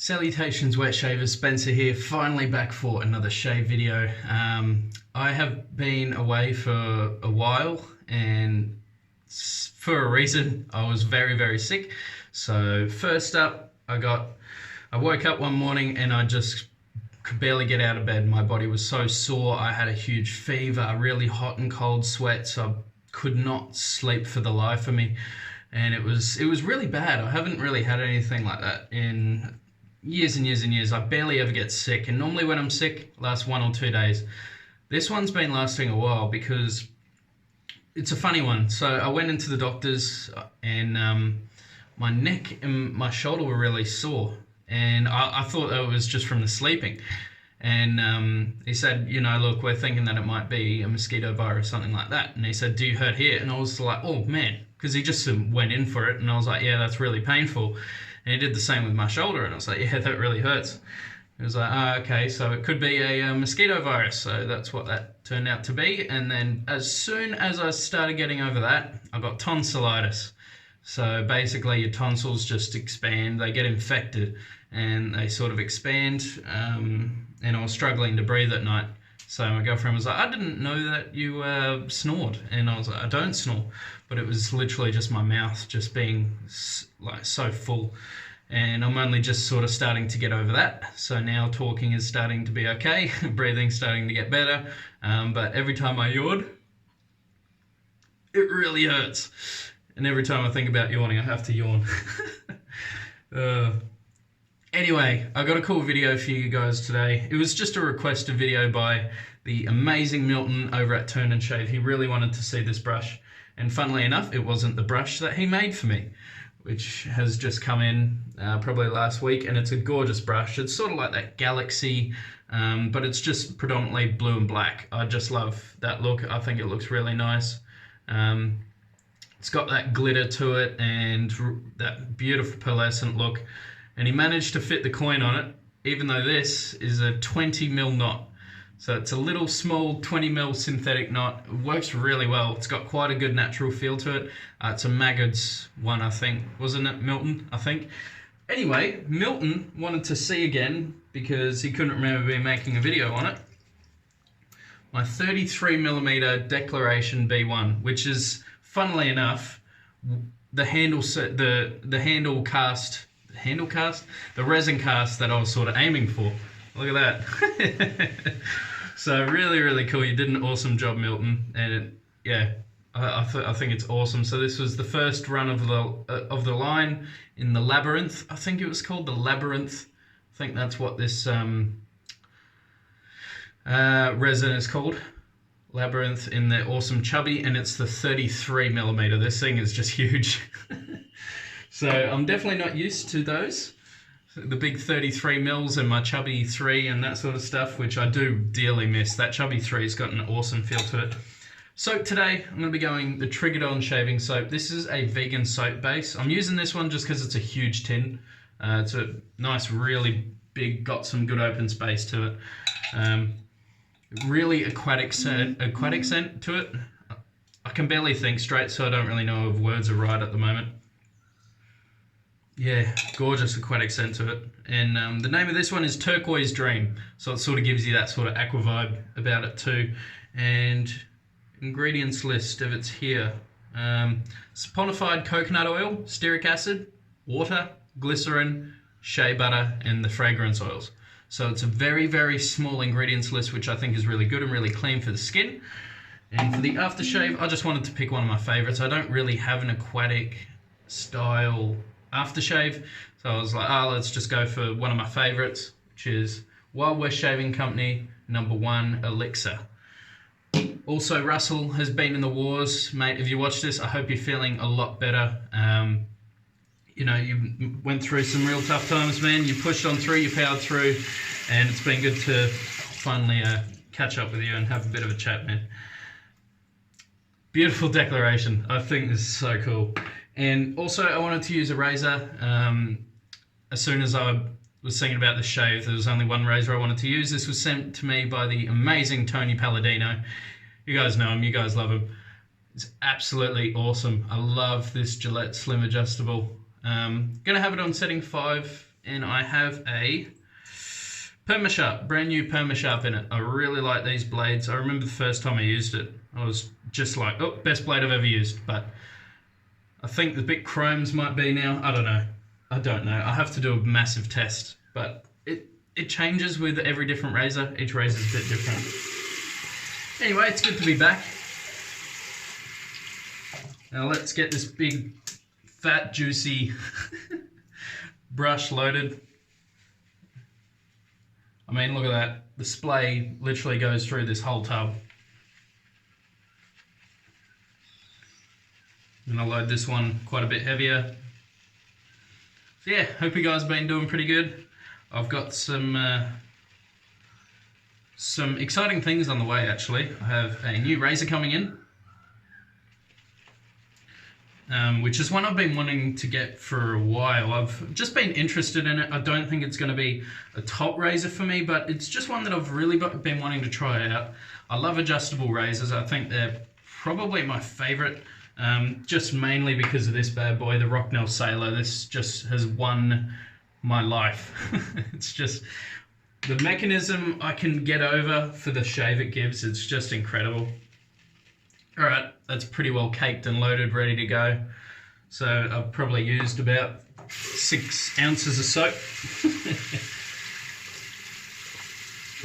Salutations wet shavers, Spencer here, finally back for another shave video. I have been away for a while and for a reason. I was very sick. So first up, I woke up one morning and I just could barely get out of bed. My body was so sore. I had a huge fever, a really hot and cold sweat, so I could not sleep for the life of me. And it was really bad. I haven't really had anything like that in years and years and years. I barely ever get sick, and normally when I'm sick, it lasts 1 or 2 days. This one's been lasting a while because it's a funny one. So I went into the doctor's and my neck and my shoulder were really sore, and I thought that it was just from the sleeping. And he said, look, we're thinking that it might be a mosquito bite or something like that. And he said, do you hurt here? And I was like, oh man, because he just went in for it. And I was like, yeah, that's really painful. And he did the same with my shoulder, and I was like, yeah, that really hurts. He was like, oh, okay, so it could be a mosquito virus. So that's what that turned out to be. And then as soon as I started getting over that, I got tonsillitis. So basically your tonsils just expand, they get infected, and they sort of expand, and I was struggling to breathe at night. So my girlfriend was like, I didn't know that you snored. And I was like, I don't snore. But it was literally just my mouth just being like so full. And I'm only just sort of starting to get over that. So now talking is starting to be okay. Breathing's starting to get better. But every time I yawn, it really hurts. And every time I think about yawning, I have to yawn. Anyway, I got a cool video for you guys today. It was just a requested video by the amazing Milton over at Turn and Shave. He really wanted to see this brush. And funnily enough, it wasn't the brush that he made for me, which has just come in probably last week. And it's a gorgeous brush. It's sort of like that Galaxy, but it's just predominantly blue and black. I just love that look. I think it looks really nice. It's got that glitter to it and that beautiful pearlescent look. And he managed to fit the coin on it, even though this is a 20mm knot. So it's a little small 20mm synthetic knot. It works really well. It's got quite a good natural feel to it. It's a Maggard's one, I think. Wasn't it Milton, I think? Anyway, Milton wanted to see again, because he couldn't remember me making a video on it, my 33mm Declaration B1, which is, funnily enough, the resin cast that I was sort of aiming for. Look at that. So really cool. You did an awesome job, Milton, and I think it's awesome. So this was the first run of the line in the Labyrinth. I think it was called the Labyrinth. I think that's what this resin is called. Labyrinth in the awesome chubby, and it's the 33mm. This thing is just huge. So I'm definitely not used to those, the big 33mm and my chubby 3 and that sort of stuff, which I do dearly miss. That chubby 3's got an awesome feel to it. So today I'm going to be going the Triggered On shaving soap. This is a vegan soap base. I'm using this one just because it's a huge tin. It's a nice, really big, got some good open space to it. Really aquatic scent to it. I can barely think straight, so I don't really know if words are right at the moment. Yeah, gorgeous aquatic scent to it. And the name of this one is Turquoise Dream. So it sort of gives you that sort of aqua vibe about it too. And ingredients list of it's here. Saponified coconut oil, stearic acid, water, glycerin, shea butter, and the fragrance oils. So it's a very small ingredients list, which I think is really good and really clean for the skin. And for the aftershave, I just wanted to pick one of my favorites. I don't really have an aquatic style aftershave, so I was like, let's just go for one of my favorites, which is Wild West Shaving Company #1 Elixir. Also, Russell has been in the wars, mate. If you watch this, I hope you're feeling a lot better. You went through some real tough times, man. You pushed on through, you powered through, and it's been good to finally catch up with you and have a bit of a chat, man. Beautiful declaration. I think this is so cool. And also, I wanted to use a razor. As soon as I was thinking about the shave, there was only one razor I wanted to use. This was sent to me by the amazing Tony Palladino. You guys know him, you guys love him. It's absolutely awesome. I love this Gillette Slim Adjustable. Gonna have it on setting 5 and I have a Perma-Sharp, brand new Perma-Sharp in it. I really like these blades. I remember the first time I used it, I was just like, oh, best blade I've ever used. But I think the bit chromes might be now. I don't know. I have to do a massive test, but it changes with every different razor. Each razor is a bit different. Anyway, it's good to be back. Now let's get this big, fat, juicy brush loaded. I mean, look at that. The splay literally goes through this whole tub. I'm gonna load this one quite a bit heavier. So yeah, hope you guys have been doing pretty good. I've got some exciting things on the way actually. I have a new razor coming in, which is one I've been wanting to get for a while. I've just been interested in it. I don't think it's going to be a top razor for me, but it's just one that I've really been wanting to try out. I love adjustable razors. I think they're probably my favorite, just mainly because of this bad boy, the Rocknell Sailor. This just has won my life. It's just the mechanism I can get over for the shave it gives. It's just incredible. All right, that's pretty well caked and loaded, ready to go. So I've probably used about 6 ounces of soap.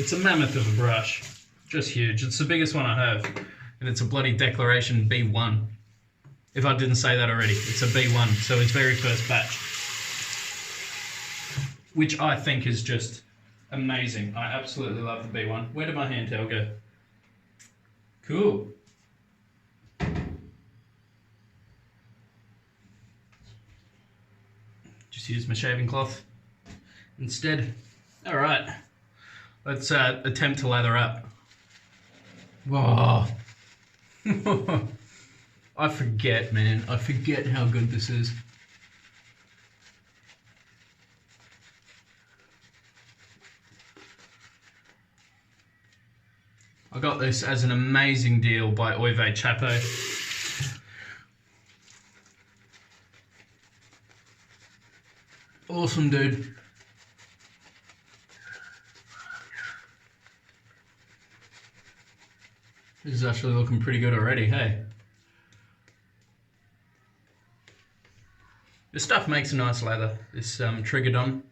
It's a mammoth of a brush, just huge. It's the biggest one I have, and it's a bloody Declaration B1. If I didn't say that already, it's a B1, so it's very first batch, which I think is just amazing. I absolutely love the B1. Where did my hand towel go? Cool. Just use my shaving cloth instead. All right, let's attempt to lather up. Whoa. I forget, man. I forget how good this is. I got this as an amazing deal by Oive Chapo. Awesome, dude. This is actually looking pretty good already, hey? This stuff makes a nice lather, this Trigadon.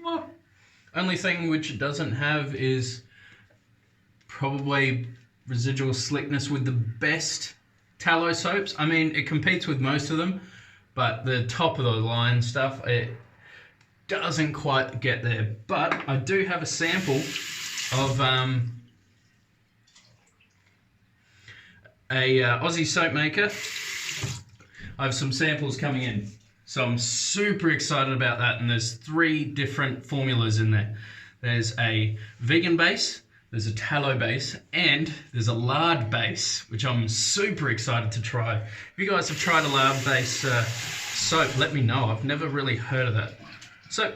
Well, only thing which it doesn't have is probably residual slickness with the best tallow soaps. I mean, it competes with most of them, but the top of the line stuff, it doesn't quite get there. But I do have a sample of a Aussie soap maker. I have some samples coming in, so I'm super excited about that. And there's 3 different formulas in there. There's a vegan base, there's a tallow base, and there's a lard base, which I'm super excited to try. If you guys have tried a lard base soap, let me know. I've never really heard of that. So,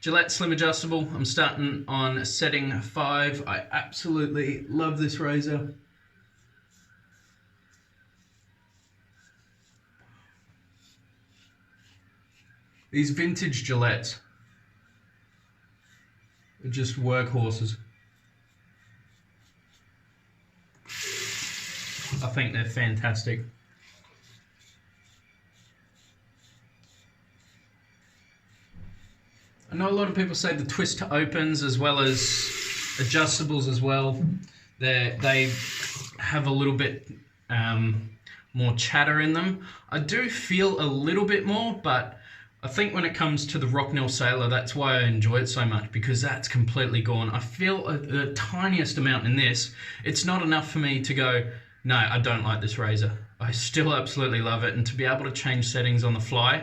Gillette Slim Adjustable, I'm starting on setting 5. I absolutely love this razor. These vintage Gillettes are just workhorses. I think they're fantastic. I know a lot of people say the twist to opens as well as adjustables as well. They have a little bit more chatter in them. I do feel a little bit more, but I think when it comes to the Rocknell Sailor, that's why I enjoy it so much, because that's completely gone. I feel the tiniest amount in this. It's not enough for me to go, no, I don't like this razor. I still absolutely love it, and to be able to change settings on the fly,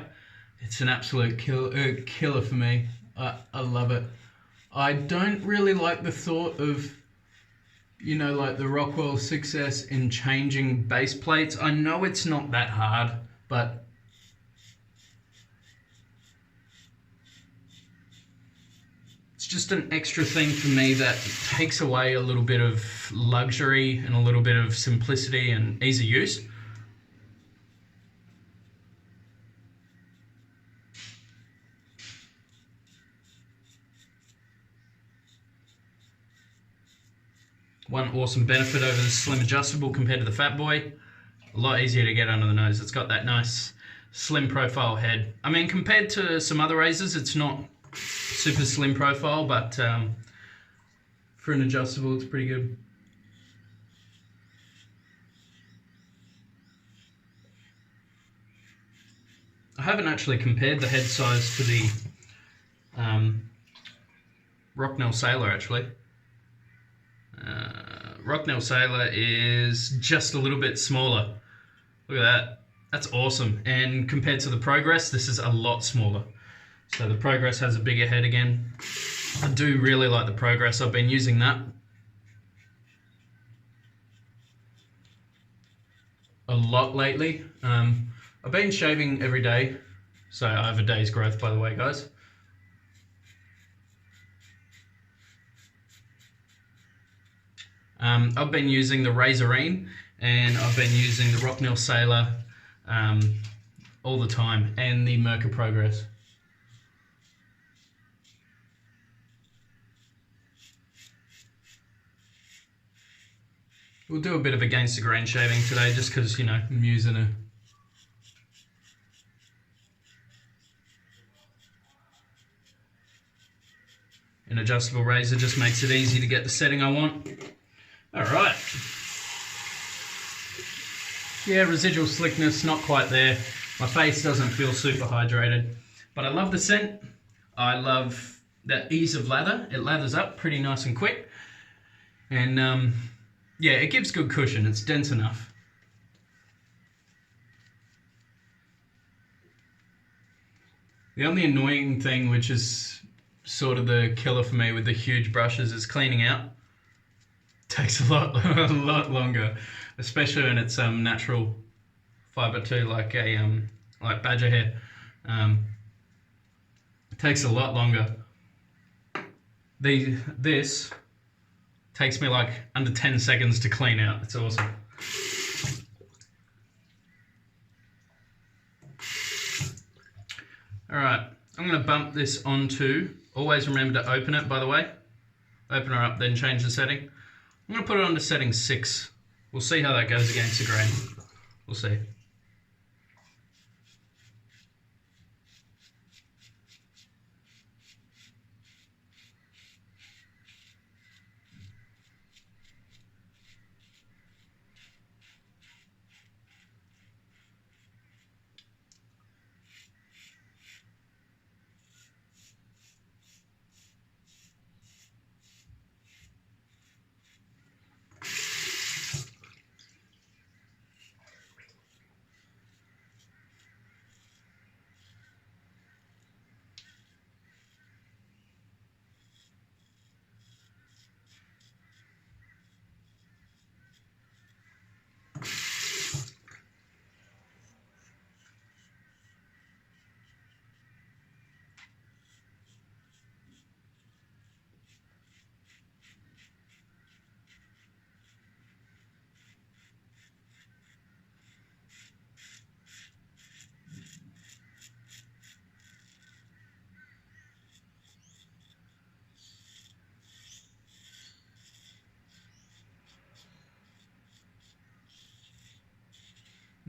it's an absolute killer for me. I love it. I don't really like the thought of, you know, like the Rockwell success in changing base plates. I know it's not that hard, but it's just an extra thing for me that takes away a little bit of luxury and a little bit of simplicity and easy use. One awesome benefit over the slim adjustable compared to the Fat Boy, a lot easier to get under the nose. It's got that nice slim profile head. I mean, compared to some other razors, it's not super slim profile, but for an adjustable, it's pretty good. I haven't actually compared the head size to the Rocknell Sailor, actually. Rocknell Sailor is just a little bit smaller. Look at that. That's awesome. And compared to the Progress, this is a lot smaller. So the Progress has a bigger head again. I do really like the Progress. I've been using that a lot lately. I've been shaving every day, so I have a day's growth, by the way, guys. I've been using the Razorine, and I've been using the Rocknell Sailor all the time, and the Merca Progress. We'll do a bit of against the grain shaving today, just because, you know, I'm using an adjustable razor. Just makes it easy to get the setting I want. All right. Yeah, residual slickness, not quite there. My face doesn't feel super hydrated, but I love the scent. I love the ease of lather. It lathers up pretty nice and quick. And yeah, it gives good cushion. It's dense enough. The only annoying thing, which is sort of the killer for me with the huge brushes, is cleaning out. Takes a lot longer, especially when it's natural fiber too, like badger hair. It takes a lot longer. This takes me like under 10 seconds to clean out. It's awesome. All right, I'm going to bump this onto. Always remember to open it, by the way. Open her up, then change the setting. I'm going to put it on to setting 6. We'll see how that goes against the grain. We'll see.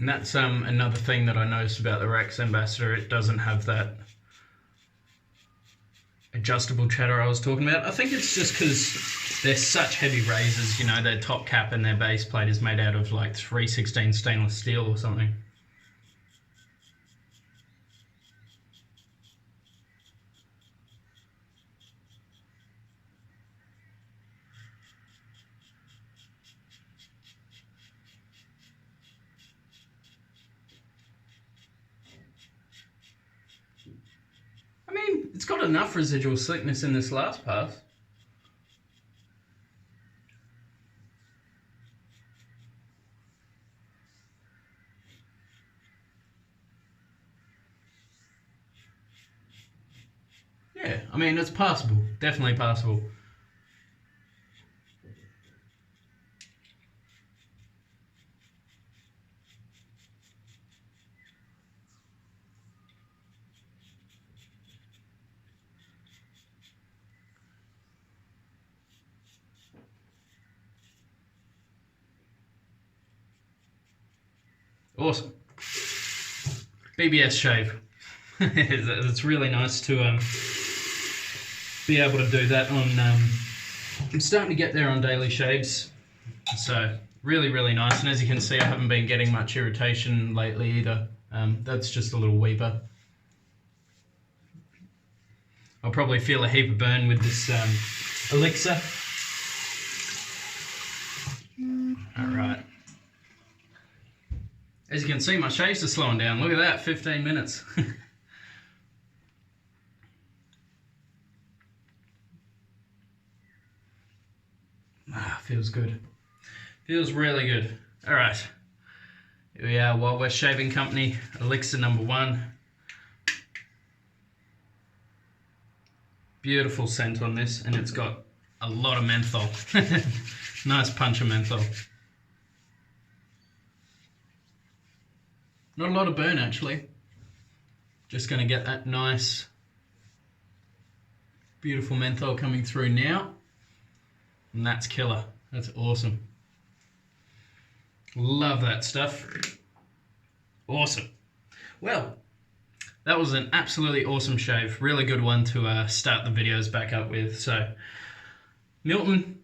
And that's another thing that I noticed about the Rex Ambassador. It doesn't have that adjustable chatter I was talking about. I think it's just because they're such heavy razors, you know, their top cap and their base plate is made out of like 316 stainless steel or something. I mean, it's got enough residual slickness in this last pass. Yeah, I mean, it's passable. Definitely passable. Awesome. BBS shave. It's really nice to be able to do that on. I'm starting to get there on daily shaves, so really, really nice. And as you can see, I haven't been getting much irritation lately either. That's just a little weeper. I'll probably feel a heap of burn with this elixir. Alright. As you can see, my shaves are slowing down. Look at that, 15 minutes. Feels good. Feels really good. Alright. Here we are, Wild West Shaving Company, elixir number 1. Beautiful scent on this, and it's got a lot of menthol. Nice punch of menthol. Not a lot of burn actually. Just going to get that nice, beautiful menthol coming through now. And that's killer. That's awesome. Love that stuff. Awesome. Well, that was an absolutely awesome shave. Really good one to start the videos back up with. So, Milton,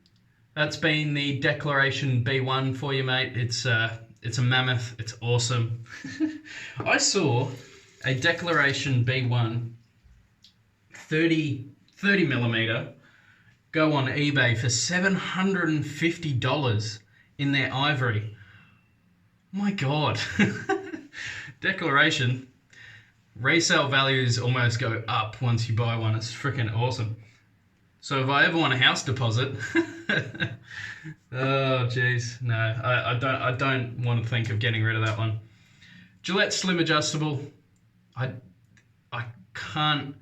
that's been the Declaration B1 for you, mate. It's a mammoth. It's awesome. I saw a Declaration B1 30 millimeter go on eBay for $750 in their ivory. My God. Declaration. Resale values almost go up once you buy one. It's freaking awesome. So if I ever want a house deposit, oh jeez, no, I don't want to think of getting rid of that one. Gillette Slim Adjustable. I can't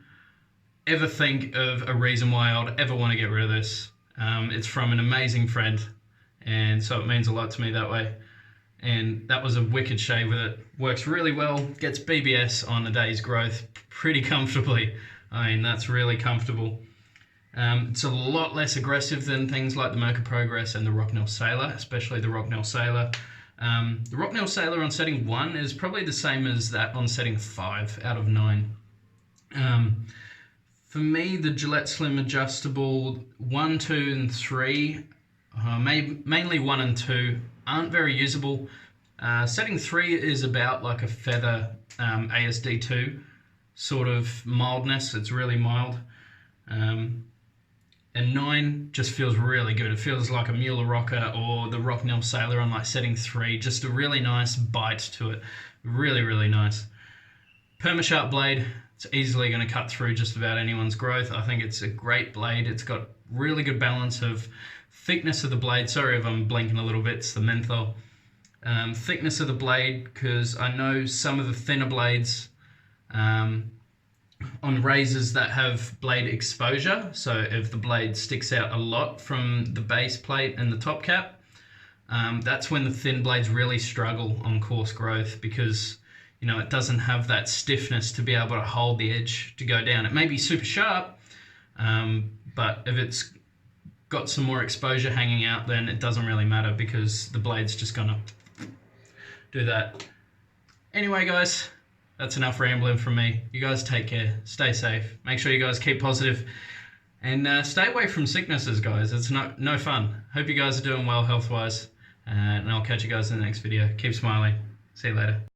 ever think of a reason why I would ever want to get rid of this. It's from an amazing friend, and so it means a lot to me that way. And that was a wicked shave with it. Works really well, gets BBS on a day's growth pretty comfortably. I mean, that's really comfortable. It's a lot less aggressive than things like the Mocha Progress and the Rocknell Sailor, especially the Rocknell Sailor. The Rocknell Sailor on setting 1 is probably the same as that on setting 5 out of 9. For me, the Gillette Slim Adjustable 1, 2 and 3, mainly 1 and 2, aren't very usable. Setting 3 is about like a feather ASD2 sort of mildness. It's really mild. And 9 just feels really good. It feels like a Mueller Rocker or the Rocknell Sailor on like setting 3. Just a really nice bite to it. Really, really nice. Perma-Sharp blade. It's easily going to cut through just about anyone's growth. I think it's a great blade. It's got really good balance of thickness of the blade. Sorry if I'm blinking a little bit, it's the menthol. Thickness of the blade, because I know some of the thinner blades on razors that have blade exposure, so if the blade sticks out a lot from the base plate and the top cap, that's when the thin blades really struggle on coarse growth, because you know it doesn't have that stiffness to be able to hold the edge to go down. It may be super sharp, but if it's got some more exposure hanging out, then it doesn't really matter because the blade's just gonna do that. Anyway guys, that's enough rambling from me. You guys take care, stay safe, make sure you guys keep positive, and stay away from sicknesses, guys. It's no fun. Hope you guys are doing well health wise, and I'll catch you guys in the next video. Keep smiling. See you later.